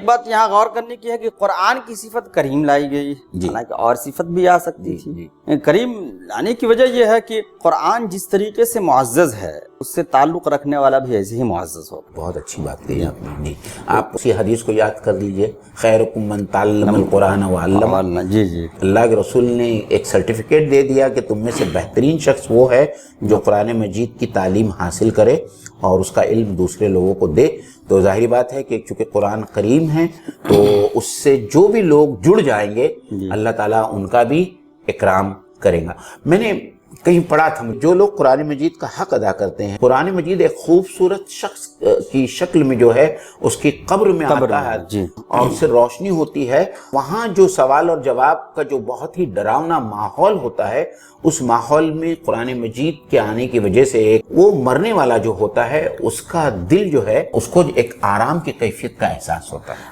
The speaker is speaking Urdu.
بات یہاں غور کرنے کی ہے کہ قرآن کی صفت کریم لائی گئی، حالانکہ اور صفت بھی آ سکتی تھی۔ کریم لانے کی وجہ یہ ہے کہ قرآن جس طریقے سے معزز ہے اس سے تعلق رکھنے والا بھی ایسے ہی معزز ہو۔ بہت اچھی بات کہی آپ نے جی۔ آپ اسی حدیث کو یاد کر لیجئے، خیرکم من تعلم القرآن وعلمہ۔ جی جی، اللہ کے رسول نے ایک سرٹیفکیٹ دے دیا کہ تم میں سے بہترین شخص وہ ہے جو قرآن مجید کی تعلیم حاصل کرے اور اس کا علم دوسرے لوگوں کو دے۔ تو ظاہری بات ہے کہ چونکہ قرآن کریم ہے تو اس سے جو بھی لوگ جڑ جائیں گے اللہ تعالیٰ ان کا بھی اکرام کرے گا۔ میں نے کہیں پڑھا تھا جو لوگ قرآن مجید کا حق ادا کرتے ہیں، قرآن مجید ایک خوبصورت شخص کی شکل میں جو ہے اس کی قبر میں آتا ہے اور اس سے روشنی ہوتی ہے۔ وہاں جو سوال اور جواب کا جو بہت ہی ڈراؤنا ماحول ہوتا ہے، اس ماحول میں قرآن مجید کے آنے کی وجہ سے وہ مرنے والا جو ہوتا ہے اس کا دل جو ہے اس کو ایک آرام کی کیفیت کا احساس ہوتا ہے۔